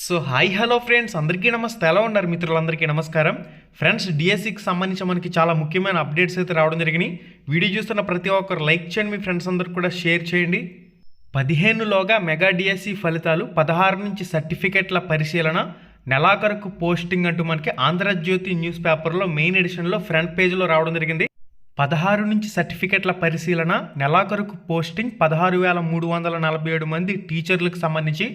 So hi hello friends, అందరికీ నమస్తే. ఎలా ఉన్నారు మిత్రులందరికీ నమస్కారం. ఫ్రెండ్స్, డిఎస్సికి సంబంధించి మనకి చాలా ముఖ్యమైన అప్డేట్స్ అయితే రావడం జరిగినాయి. వీడియో చూస్తున్న ప్రతి ఒక్కరు లైక్ చేయండి, మీ ఫ్రెండ్స్ అందరికి కూడా షేర్ చేయండి. 15లోగా మెగా డిఎస్సి ఫలితాలు, 16 నుంచి సర్టిఫికెట్ల పరిశీలన, నెలాఖరుకు పోస్టింగ్ అంటూ మనకి ఆంధ్రజ్యోతి న్యూస్ పేపర్లో మెయిన్ ఎడిషన్లో ఫ్రంట్ పేజ్లో రావడం జరిగింది. 16 నుంచి సర్టిఫికెట్ల పరిశీలన, నెలాఖరుకు పోస్టింగ్, 16,347 మంది టీచర్లకు సంబంధించి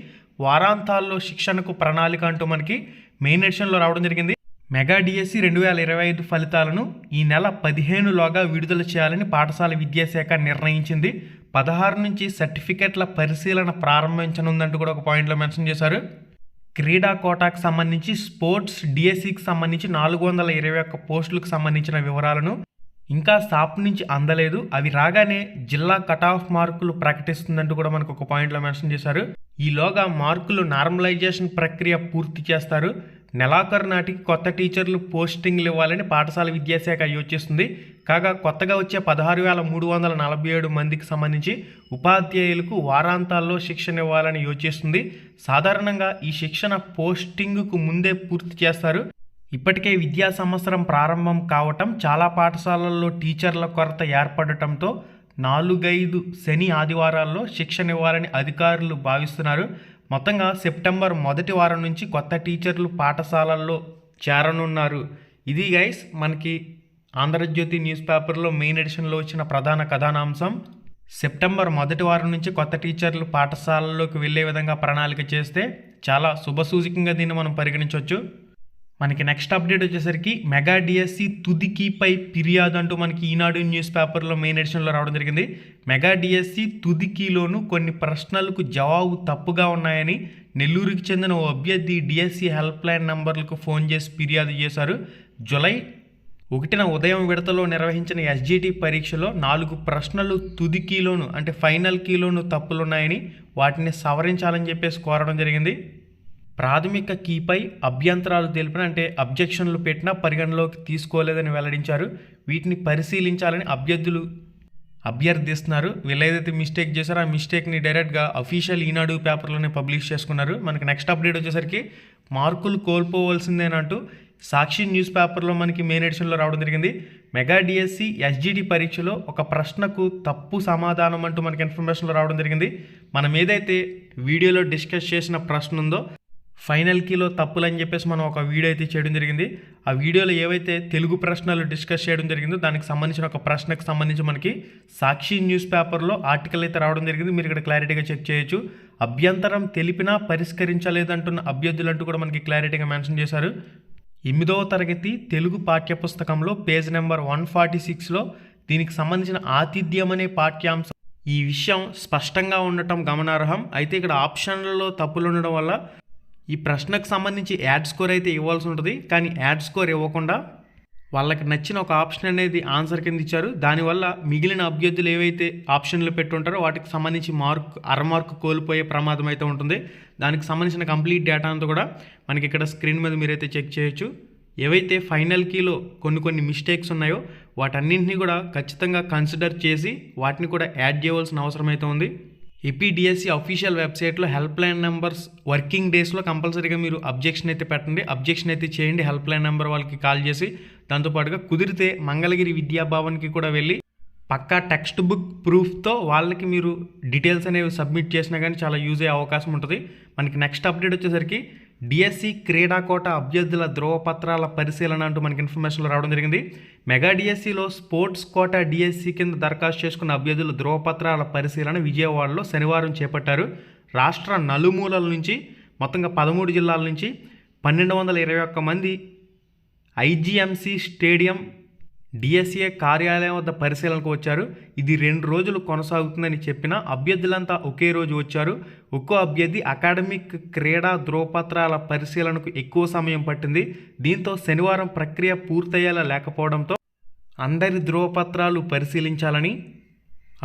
వారాంతాల్లో శిక్షణకు ప్రణాళిక అంటూ మనకి మెయిన్ ఎడిషన్లో రావడం జరిగింది. మెగా డిఎస్సి 2025 ఫలితాలను ఈ నెల 15లోగా విడుదల చేయాలని పాఠశాల విద్యాశాఖ నిర్ణయించింది. 16 నుంచి సర్టిఫికెట్ల పరిశీలన ప్రారంభించనుందంటూ కూడా ఒక పాయింట్లో మెన్షన్ చేశారు. క్రీడా కోటాకు సంబంధించి స్పోర్ట్స్ డిఎస్సికి సంబంధించి 421 పోస్టులకు సంబంధించిన వివరాలను ఇంకా సాప్ నుంచి అందలేదు. అవి రాగానే జిల్లా కట్ ఆఫ్ మార్కులు ప్రకటిస్తుందంటూ కూడా మనకు ఒక పాయింట్లో మెన్షన్ చేశారు. ఈలోగా మార్కులు నార్మలైజేషన్ ప్రక్రియ పూర్తి చేస్తారు. నెలాఖరు నాటికి కొత్త టీచర్లు పోస్టింగ్లు ఇవ్వాలని పాఠశాల విద్యాశాఖ యోచిస్తుంది. కాగా కొత్తగా వచ్చే 16,347 మందికి సంబంధించి ఉపాధ్యాయులకు వారాంతాల్లో శిక్షణ ఇవ్వాలని యోచిస్తుంది. సాధారణంగా ఈ శిక్షణ పోస్టింగ్కు ముందే పూర్తి చేస్తారు. ఇప్పటికే విద్యా సంవత్సరం ప్రారంభం కావటం, చాలా పాఠశాలల్లో టీచర్ల కొరత ఏర్పడటంతో 4-5 శని ఆదివారాల్లో శిక్షణ ఇవ్వాలని అధికారులు భావిస్తున్నారు. మొత్తంగా సెప్టెంబర్ మొదటి వారం నుంచి కొత్త టీచర్లు పాఠశాలల్లో చేరనున్నారు. ఇది గైస్ మనకి ఆంధ్రజ్యోతి న్యూస్ పేపర్లో మెయిన్ ఎడిషన్లో వచ్చిన ప్రధాన కథానాంశం. సెప్టెంబర్ మొదటి వారం నుంచి కొత్త టీచర్లు పాఠశాలల్లోకి వెళ్ళే విధంగా ప్రణాళిక చేస్తే చాలా శుభసూచకంగా దీన్ని మనం పరిగణించవచ్చు. మనకి నెక్స్ట్ అప్డేట్ వచ్చేసరికి మెగా డిఎస్సి తుదికీపై ఫిర్యాదు అంటూ మనకి ఈనాడు న్యూస్ పేపర్లో మెయిన్ ఎడిషన్లో రావడం జరిగింది. మెగా డిఎస్సి తుదికీలోను కొన్ని ప్రశ్నలకు జవాబు తప్పుగా ఉన్నాయని నెల్లూరుకి చెందిన ఓ అభ్యర్థి డిఎస్సి హెల్ప్ లైన్ నంబర్లకు ఫోన్ చేసి ఫిర్యాదు చేశారు. జూలై 1న ఉదయం విడతలో నిర్వహించిన ఎస్జిటి పరీక్షలో 4 ప్రశ్నలు తుది కీలోను అంటే ఫైనల్ కీలోను తప్పులున్నాయని వాటిని సవరించాలని చెప్పేసి కోరడం జరిగింది. ప్రాథమిక కీపై అభ్యంతరాలు తెలిపిన అంటే అబ్జెక్షన్లు పెట్టినా పరిగణలోకి తీసుకోలేదని వెల్లడించారు. వీటిని పరిశీలించాలని అభ్యర్థిస్తున్నారు. వీళ్ళు ఏదైతే మిస్టేక్ చేశారో ఆ మిస్టేక్ని డైరెక్ట్గా అఫీషియల్ ఈనాడు పేపర్లోనే పబ్లిష్ చేసుకున్నారు. మనకి నెక్స్ట్ అప్డేట్ వచ్చేసరికి మార్కులు కోల్పోవలసిందేనంటూ సాక్షి న్యూస్ పేపర్లో మనకి మెయిన్ ఎడిషన్లో రావడం జరిగింది. మెగా డిఎస్సి ఎస్జిటి పరీక్షలో ఒక ప్రశ్నకు తప్పు సమాధానం అంటూ మనకి ఇన్ఫర్మేషన్లో రావడం జరిగింది. మనం ఏదైతే వీడియోలో డిస్కస్ చేసిన ప్రశ్న ఉందో ఫైనల్ కీలో తప్పులు అని చెప్పేసి మనం ఒక వీడియో అయితే చేయడం జరిగింది. ఆ వీడియోలో ఏవైతే తెలుగు ప్రశ్నలు డిస్కస్ చేయడం జరిగిందో దానికి సంబంధించిన ఒక ప్రశ్నకు సంబంధించి మనకి సాక్షి న్యూస్ పేపర్లో ఆర్టికల్ అయితే రావడం జరిగింది. మీరు ఇక్కడ క్లారిటీగా చెక్ చేయొచ్చు. అభ్యంతరం తెలిపినా పరిష్కరించలేదంటున్న అభ్యర్థులంటూ కూడా మనకి క్లారిటీగా మెన్షన్ చేశారు. 8వ తరగతి తెలుగు పాఠ్యపుస్తకంలో పేజ్ నెంబర్ 146లో దీనికి సంబంధించిన ఆతిథ్యం అనే పాఠ్యాంశం ఈ విషయం స్పష్టంగా ఉండటం గమనార్హం. అయితే ఇక్కడ ఆప్షన్లలో తప్పులు ఉండడం వల్ల ఈ ప్రశ్నకు సంబంధించి యాడ్ స్కోర్ అయితే ఇవ్వాల్సి ఉంటుంది. కానీ యాడ్ స్కోర్ ఇవ్వకుండా వాళ్ళకి నచ్చిన ఒక ఆప్షన్ అనేది ఆన్సర్ కింద ఇచ్చారు. దానివల్ల మిగిలిన అభ్యర్థులు ఏవైతే ఆప్షన్లు పెట్టుంటారో వాటికి సంబంధించి అర మార్కు కోల్పోయే ప్రమాదం అయితే ఉంటుంది. దానికి సంబంధించిన కంప్లీట్ డేటా అంతా కూడా మనకి ఇక్కడ స్క్రీన్ మీద మీరైతే చెక్ చేయొచ్చు. ఏవైతే ఫైనల్ కీలో కొన్ని మిస్టేక్స్ ఉన్నాయో వాటన్నింటినీ కూడా ఖచ్చితంగా కన్సిడర్ చేసి వాటిని కూడా యాడ్ చేయవలసిన అవసరం అయితే ఉంది. ఏపీడిఎస్సి అఫీషియల్ వెబ్సైట్లో హెల్ప్ లైన్ నెంబర్స్ వర్కింగ్ డేస్లో కంపల్సరీగా మీరు అబ్జెక్షన్ అయితే పెట్టండి, అబ్జెక్షన్ అయితే చేయండి హెల్ప్ లైన్ నెంబర్ వాళ్ళకి కాల్ చేసి. దాంతోపాటుగా కుదిరితే మంగళగిరి విద్యాభవన్కి కూడా వెళ్ళి పక్కా టెక్స్ట్ బుక్ ప్రూఫ్తో వాళ్ళకి మీరు డీటెయిల్స్ అనేవి సబ్మిట్ చేసినా కానీ చాలా యూజ్ అయ్యే అవకాశం ఉంటుంది. మనకి నెక్స్ట్ అప్డేట్ వచ్చేసరికి డిఎస్సి క్రీడా కోట అభ్యర్థుల ధ్రువపత్రాల పరిశీలన అంటూ మనకి ఇన్ఫర్మేషన్లో రావడం జరిగింది. మెగా డిఎస్సిలో స్పోర్ట్స్ కోట డిఎస్సి కింద దరఖాస్తు చేసుకున్న అభ్యర్థుల ధ్రువపత్రాల పరిశీలన విజయవాడలో శనివారం చేపట్టారు. రాష్ట్ర నలుమూలల నుంచి మొత్తంగా 13 జిల్లాల నుంచి 1221 మంది ఐజీఎంసీ స్టేడియం డిఎస్సిఏ కార్యాలయం వద్ద పరిశీలనకు వచ్చారు. ఇది 2 రోజులు కొనసాగుతుందని చెప్పిన అభ్యర్థులంతా ఒకే రోజు వచ్చారు. ఒక్కో అభ్యర్థి అకాడమిక్ క్రీడా ధ్రువపత్రాల పరిశీలనకు ఎక్కువ సమయం పట్టింది. దీంతో శనివారం ప్రక్రియ పూర్తయ్యేలా లేకపోవడంతో అందరి ధ్రువపత్రాలు పరిశీలించాలని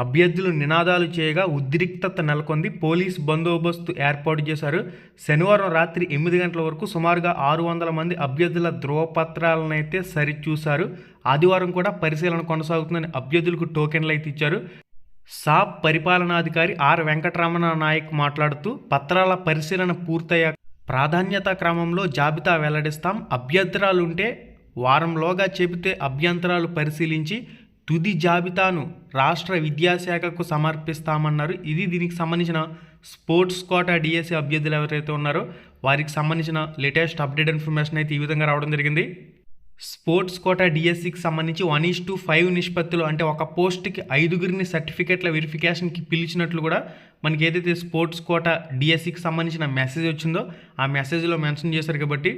అభ్యర్థులు నినాదాలు చేయగా ఉద్రిక్తత నెలకొంది. పోలీస్ బందోబస్తు ఏర్పాటు చేశారు. శనివారం రాత్రి 8 గంటల వరకు సుమారుగా 600 మంది అభ్యర్థుల ధ్రువపత్రాలనైతే సరిచూశారు. ఆదివారం కూడా పరిశీలన కొనసాగుతుందని అభ్యర్థులకు టోకెన్లు అయితే ఇచ్చారు. సాప్ పరిపాలనాధికారి ఆర్ వెంకటరమణ నాయక్ మాట్లాడుతూ పత్రాల పరిశీలన పూర్తయ్యాక ప్రాధాన్యత క్రమంలో జాబితా వెల్లడిస్తాం, అభ్యంతరాలుంటే వారంలోగా చెబితే అభ్యంతరాలు పరిశీలించి తుది జాబితాను రాష్ట్ర విద్యాశాఖకు సమర్పిస్తామన్నారు. ఇది దీనికి సంబంధించిన స్పోర్ట్స్ కోటా డిఎస్సి అభ్యర్థులు ఎవరైతే ఉన్నారో వారికి సంబంధించిన లేటెస్ట్ అప్డేట్ ఇన్ఫర్మేషన్ అయితే ఈ విధంగా రావడం జరిగింది. స్పోర్ట్స్ కోటా డిఎస్సికి సంబంధించి 1:5 నిష్పత్తిలో, అంటే ఒక పోస్ట్కి 5గురిని సర్టిఫికేట్ల వెరిఫికేషన్కి పిలిచినట్లు కూడా మనకి ఏదైతే స్పోర్ట్స్ కోటా డిఎస్సికి సంబంధించిన మెసేజ్ వచ్చిందో ఆ మెసేజ్లో మెన్షన్ చేశారు. కాబట్టి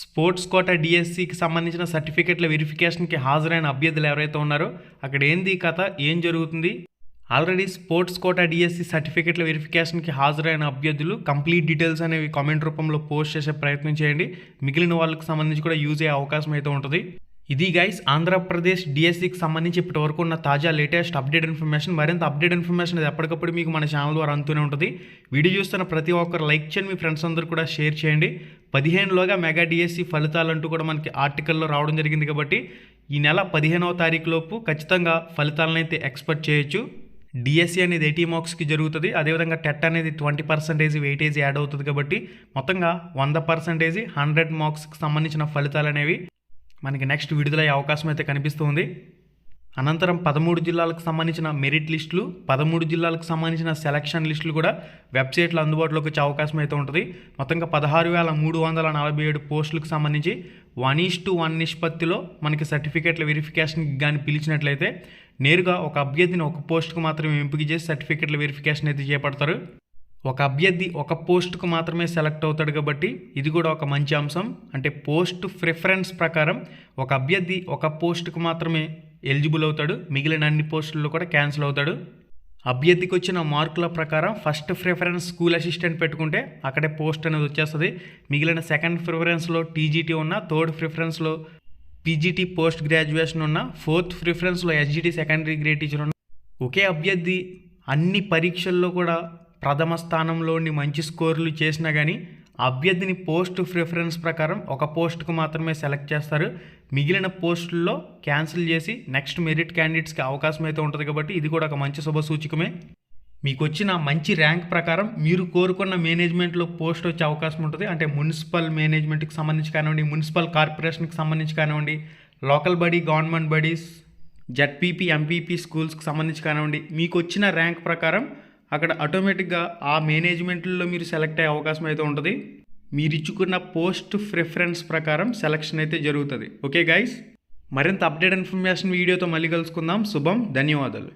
స్పోర్ట్స్ కోటా డిఎస్సికి సంబంధించిన సర్టిఫికేట్ల వెరిఫికేషన్కి హాజరైన అభ్యర్థులు ఎవరైతే ఉన్నారో అక్కడ ఏంది కథ, ఏం జరుగుతుంది? ఆల్రెడీ స్పోర్ట్స్ కోటా డిఎస్సి సర్టిఫికేట్ల వెరిఫికేషన్కి హాజరైన అభ్యర్థులు కంప్లీట్ డీటెయిల్స్ అనేవి కామెంట్ రూపంలో పోస్ట్ చేసే ప్రయత్నం చేయండి. మిగిలిన వాళ్ళకి సంబంధించి కూడా యూజ్ అయ్యే అవకాశం అయితే ఉంటుంది. ఇది గైస్ ఆంధ్రప్రదేశ్ డిఎస్సికి సంబంధించి ఇప్పటి వరకు ఉన్న తాజా లేటెస్ట్ అప్డేట్ ఇన్ఫర్మేషన్. మరింత అప్డేట్ ఇన్ఫర్మేషన్ అది ఎప్పటికప్పుడు మీకు మన ఛానల్ ద్వారా అందుతూనే ఉంటుంది. వీడియో చూస్తున్న ప్రతి ఒక్కరు లైక్ చేయండి, మీ ఫ్రెండ్స్ అందరూ కూడా షేర్ చేయండి. 15లోగా మెగా డిఎస్సి ఫలితాలంటూ కూడా మనకి ఆర్టికల్లో రావడం జరిగింది. కాబట్టి ఈ నెల 15వ తారీఖు లోపు ఖచ్చితంగా ఫలితాలను అయితే ఎక్స్పెక్ట్ చేయొచ్చు. డిఎస్సి అనేది 80 మార్క్స్కి జరుగుతుంది. అదేవిధంగా టెట్ అనేది 20% వెయిటేజ్ యాడ్ అవుతుంది. కాబట్టి మొత్తంగా 100% 100 మార్క్స్కి సంబంధించిన ఫలితాలు అనేవి మనకి నెక్స్ట్ విడుదలయ్యే అవకాశం అయితే కనిపిస్తుంది. అనంతరం 13 జిల్లాలకు సంబంధించిన మెరిట్ లిస్టులు, 13 జిల్లాలకు సంబంధించిన సెలక్షన్ లిస్టులు కూడా వెబ్సైట్లో అందుబాటులోకి వచ్చే అవకాశం అయితే ఉంటుంది. మొత్తంగా 16,347 పోస్టులకు సంబంధించి 1:1 నిష్పత్తిలో మనకి సర్టిఫికేట్ల వెరిఫికేషన్కి కానీ పిలిచినట్లయితే నేరుగా ఒక అభ్యర్థిని ఒక పోస్టుకు మాత్రమే ఎంపిక చేసి సర్టిఫికేట్ల వెరిఫికేషన్ అయితే చేపడతారు. ఒక అభ్యర్థి ఒక పోస్టుకు మాత్రమే సెలెక్ట్ అవుతాడు. కాబట్టి ఇది కూడా ఒక మంచి అంశం. అంటే పోస్ట్ ప్రిఫరెన్స్ ప్రకారం ఒక అభ్యర్థి ఒక పోస్టుకు మాత్రమే ఎలిజిబుల్ అవుతాడు, మిగిలిన అన్ని పోస్టుల్లో కూడా క్యాన్సిల్ అవుతాడు. అభ్యర్థికి వచ్చిన మార్కుల ప్రకారం ఫస్ట్ ప్రిఫరెన్స్ స్కూల్ అసిస్టెంట్ పెట్టుకుంటే అక్కడే పోస్ట్ అనేది వచ్చేస్తుంది. మిగిలిన సెకండ్ ప్రిఫరెన్స్లో టీజీటీ ఉన్న, థర్డ్ ప్రిఫరెన్స్లో పీజీటీ పోస్ట్ గ్రాడ్యుయేషన్ ఉన్న, ఫోర్త్ ప్రిఫరెన్స్లో ఎస్జిటి సెకండరీ గ్రేడ్ టీచర్ ఉన్న ఒకే అభ్యర్థి అన్ని పరీక్షల్లో కూడా ప్రథమ స్థానంలో ఉండి మంచి స్కోర్లు చేసినా కానీ అభ్యర్థిని పోస్ట్ ప్రిఫరెన్స్ ప్రకారం ఒక పోస్టుకు మాత్రమే సెలెక్ట్ చేస్తారు. మిగిలిన పోస్టుల్లో క్యాన్సిల్ చేసి నెక్స్ట్ మెరిట్ క్యాండిడేట్స్కి అవకాశం అయితే ఉంటుంది. కాబట్టి ఇది కూడా ఒక మంచి శుభ సూచకమే. మీకు వచ్చిన మంచి ర్యాంక్ ప్రకారం మీరు కోరుకున్న మేనేజ్మెంట్లో పోస్ట్ వచ్చే అవకాశం ఉంటుంది. అంటే మున్సిపల్ మేనేజ్మెంట్కి సంబంధించి కానివ్వండి, మున్సిపల్ కార్పొరేషన్కి సంబంధించి కానివ్వండి, local body, government bodies, ZPP, MPP స్కూల్స్కి సంబంధించి కానివ్వండి, మీకు వచ్చిన ర్యాంక్ ప్రకారం అక్కడ ఆటోమేటిక్గా ఆ మేనేజ్మెంట్లో మీరు సెలెక్ట్ అయ్యే అవకాశం అయితే ఉంటుంది. మీరు ఇచ్చుకున్న పోస్ట్ ప్రిఫరెన్స్ ప్రకారం సెలక్షన్ అయితే జరుగుతుంది. ఓకే గైస్, మరింత అప్డేట్ ఇన్ఫర్మేషన్ వీడియోతో మళ్ళీ కలుసుకుందాం. శుభం, ధన్యవాదాలు.